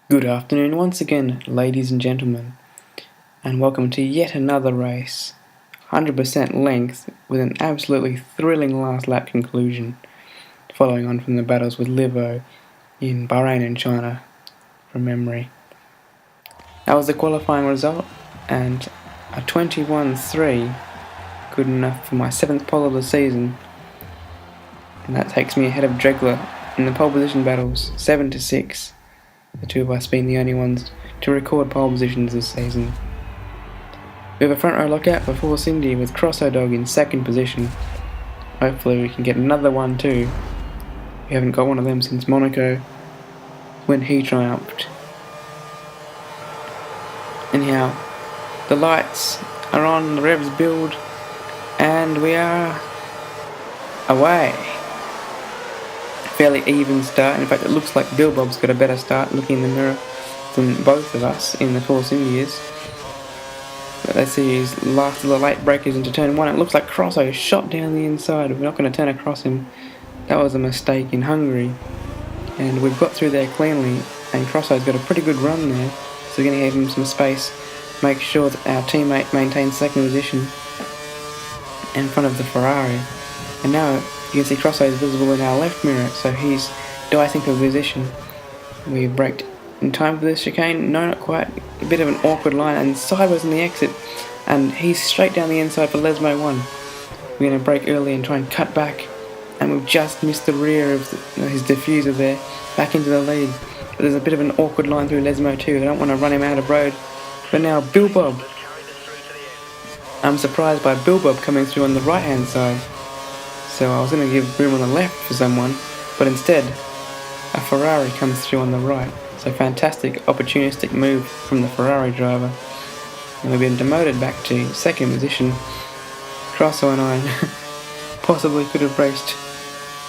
Good afternoon once again, ladies and gentlemen, and welcome to yet another race, 100% length with an absolutely thrilling last lap conclusion, following on from the battles with Livo in Bahrain and China, from memory. That was the qualifying result, and a 21.3, good enough for my 7th pole of the season, and that takes me ahead of Dregler in the pole position battles, 7-6. The two of us being the only ones to record pole positions this season. We have a front row lockout for Force India with Crosso Dog in 2nd position. Hopefully we can get another one too. We haven't got one of them since Monaco, when he triumphed. Anyhow, the lights are on, the revs build, and we are away. Fairly even start. In fact, it looks like Bill Bob's got a better start looking in the mirror than both of us in the Force Indias. But let's see his last of the late breakers into turn 1. It looks like Crosso shot down the inside. We're not going to turn across him. That was a mistake in Hungary. And we've got through there cleanly, and Crosso's got a pretty good run there. So we're going to give him some space, make sure that our teammate maintains 2nd position in front of the Ferrari. And now you can see Crosso is visible in our left mirror, so he's dicing for position. We braked in time for this chicane. No, not quite. A bit of an awkward line and sideways in the exit, and he's straight down the inside for Lesmo 1. We're going to brake early and try and cut back, and we've just missed the rear of his diffuser there, back into the lead. But there's a bit of an awkward line through Lesmo 2. I don't want to run him out of road. But now Bill Bob. I'm surprised by Bill Bob coming through on the right hand side. So I was going to give room on the left for someone, but instead a Ferrari comes through on the right. So fantastic opportunistic move from the Ferrari driver. And we've been demoted back to 2nd position. Crosso and I possibly could have raced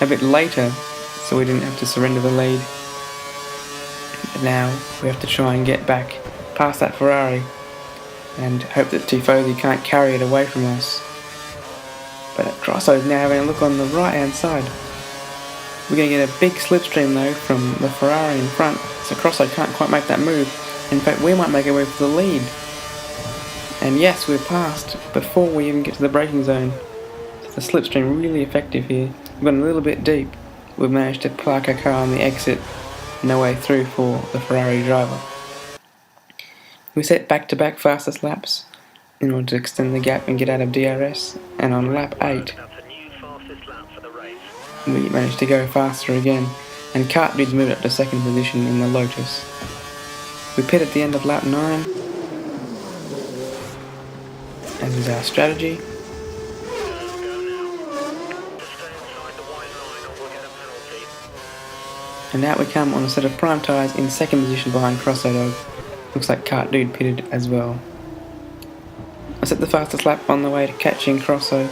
a bit later so we didn't have to surrender the lead. But now we have to try and get back past that Ferrari and hope that Tifosi can't carry it away from us. But Crosso is now having a look on the right hand side. We're going to get a big slipstream though from the Ferrari in front, so Crosso can't quite make that move. In fact, we might make a move for the lead. And yes, we're passed before we even get to the braking zone. So the slipstream really effective here. We've gone a little bit deep. We've managed to park our car on the exit, no way through for the Ferrari driver. We set back-to-back fastest laps in order to extend the gap and get out of DRS, and on lap 8 we managed to go faster again, and Cart Dude's moved up to 2nd position in the Lotus. We pit at the end of lap 9, as is our strategy. And out we come on a set of prime tyres in 2nd position behind Crosso Dog. Looks like Cart Dude pitted as well. I set the fastest lap on the way to catching Crosso,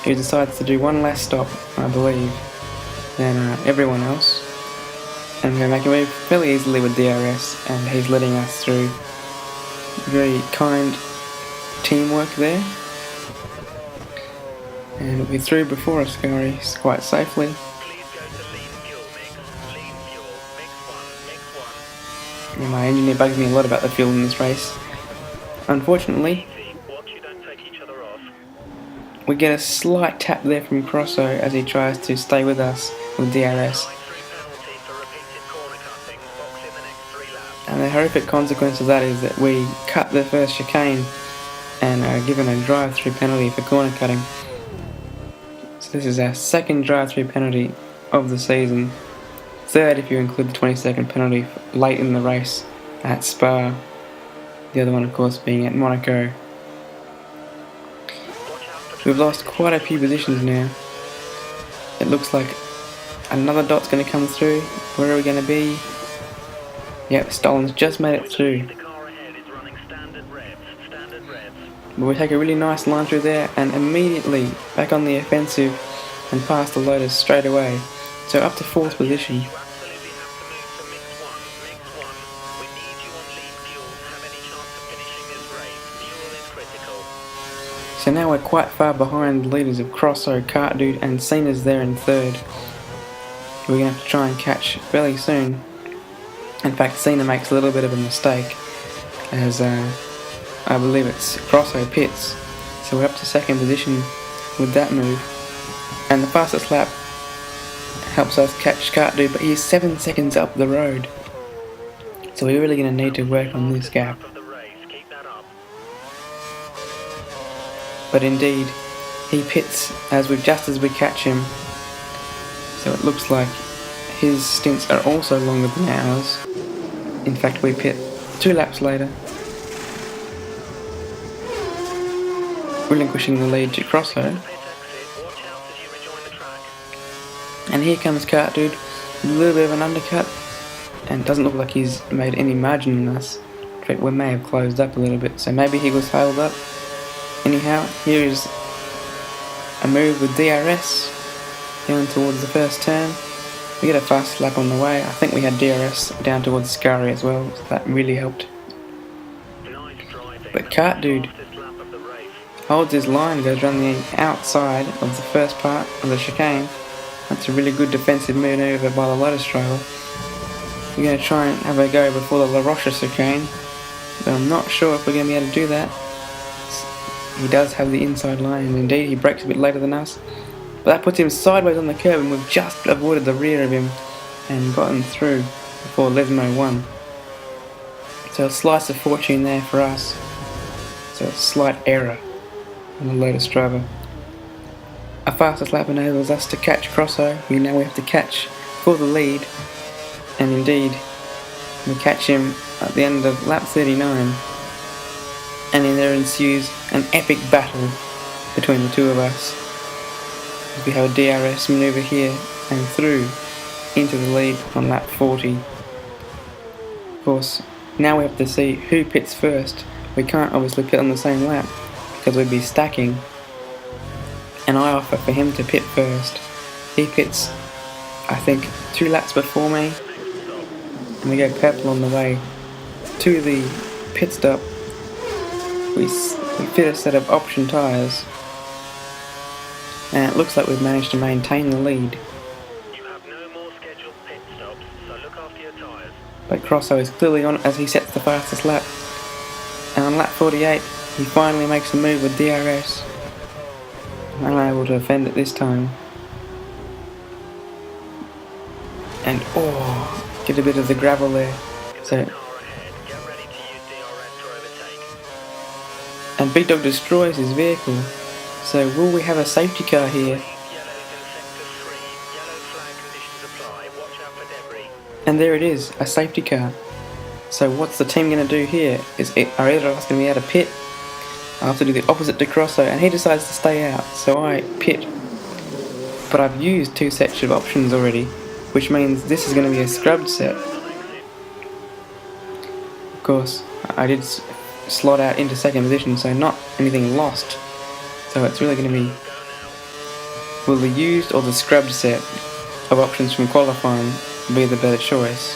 who decides to do one less stop, I believe, than everyone else. And we're going to make a move fairly easily with DRS, and he's letting us through. Very kind teamwork there. And we're through before us, Ascaris, quite safely. And my engineer bugs me a lot about the fuel in this race. Unfortunately, we get a slight tap there from Crosso as he tries to stay with us with DRS. And the horrific consequence of that is that we cut the first chicane and are given a drive-through penalty for corner cutting. So this is our 2nd drive-through penalty of the season. 3rd if you include the 20-second penalty late in the race at Spa. The other one, of course, being at Monaco. We've lost quite a few positions now. It looks like another dot's going to come through. Where are we going to be? Yep, Stolen's just made it through. But we take a really nice line through there and immediately back on the offensive and past the Lotus straight away. So up to 4th position. So now we're quite far behind the leaders of Crosso, Cart Dude and Cena's there in 3rd. We're going to have to try and catch fairly soon. In fact, Cena makes a little bit of a mistake, as I believe it's Crosso pits. So we're up to second position with that move. And the fastest lap helps us catch Kart Dude, but he's 7 seconds up the road. So we're really going to need to work on this gap. But indeed, he pits just as we catch him. So it looks like his stints are also longer than ours. In fact, we pit 2 laps later, relinquishing the lead to Crosso. And here comes Kart Dude, a little bit of an undercut, and it doesn't look like he's made any margin on us. In fact, we may have closed up a little bit, so maybe he was held up. Anyhow, here is a move with DRS down towards the first turn. We get a fast lap on the way. I think we had DRS down towards Scary as well, so that really helped. But Kart Dude holds his line, goes around the outside of the first part of the chicane. That's a really good defensive manoeuvre by the Lotus driver. We're going to try and have a go before the La Rocha chicane, but I'm not sure if we're going to be able to do that. He does have the inside line, and indeed he brakes a bit later than us. But that puts him sideways on the curb, and we've just avoided the rear of him and gotten through before Lesmo won. So a slice of fortune there for us. So a slight error on the Lotus driver. Our fastest lap enables us to catch Crosso, who now we have to catch for the lead. And indeed, we catch him at the end of lap 39. And then there ensues an epic battle between the two of us. We have a DRS manoeuvre here and through into the lead on lap 40. Of course, now we have to see who pits first. We can't obviously pit on the same lap because we'd be stacking. And I offer for him to pit first. He pits, I think, 2 laps before me. And we go purple on the way to the pit stop. We fit a set of option tyres. And it looks like we've managed to maintain the lead. You have no more scheduled pit stops, so look after your tyres. But Crosso is clearly on as he sets the fastest lap. And on lap 48, he finally makes a move with DRS. Unable to offend it this time. And get a bit of the gravel there. So, and Big Dog destroys his vehicle. So will we have a safety car here? And there it is, a safety car. So what's the team going to do here? Are either of us going to be able to pit? I have to do the opposite to Crosso, and he decides to stay out, so I pit. But I've used 2 sets of options already, which means this is going to be a scrubbed set. Of course, I did slot out into second position, so not anything lost. So it's really going to be, will the used or the scrubbed set of options from qualifying be the better choice?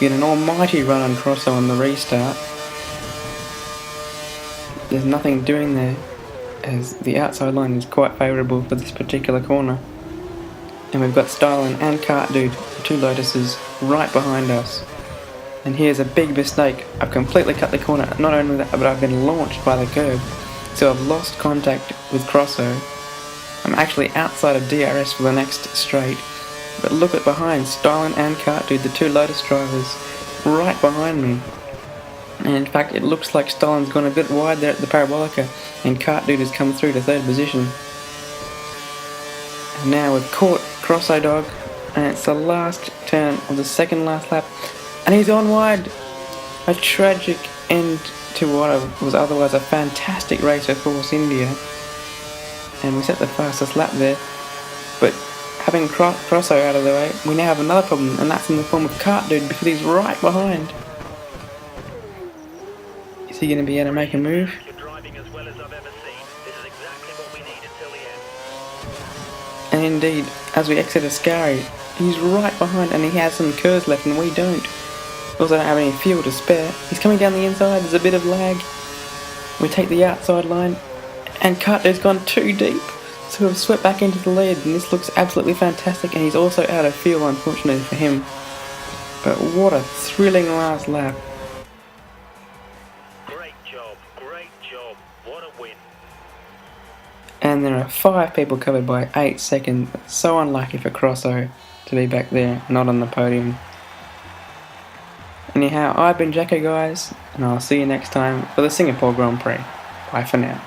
Get an almighty run on Crosso on the restart. There's nothing doing there, as the outside line is quite favourable for this particular corner. And we've got Stylen and Kart Dude, the 2 Lotuses, right behind us. And here's a big mistake. I've completely cut the corner. Not only that, but I've been launched by the curb. So I've lost contact with Crosso. I'm actually outside of DRS for the next straight. But look at behind, Stylen and Kart Dude, the 2 Lotus drivers, right behind me. And in fact, it looks like Stylen's gone a bit wide there at the Parabolica, and Kart Dude has come through to 3rd position. And now we've caught Crosso Dog, and it's the last turn of the second last lap, and he's on wide. A tragic end to what was otherwise a fantastic race for Force India. And we set the fastest lap there, but having Crosso out of the way, we now have another problem, and that's in the form of Kart Dude, because he's right behind. Is he going to be able to make a move? And indeed, as we exit Ascari, he's right behind, and he has some curves left and we don't. We also don't have any fuel to spare. He's coming down the inside, there's a bit of lag. We take the outside line, and Kart Dude's gone too deep. So we've swept back into the lead, and this looks absolutely fantastic, and he's also out of fuel, unfortunately for him. But what a thrilling last lap. Great job, what a win. And there are 5 people covered by 8 seconds. So unlucky for Crosso to be back there, not on the podium. Anyhow, I've been Jacko, guys, and I'll see you next time for the Singapore Grand Prix. Bye for now.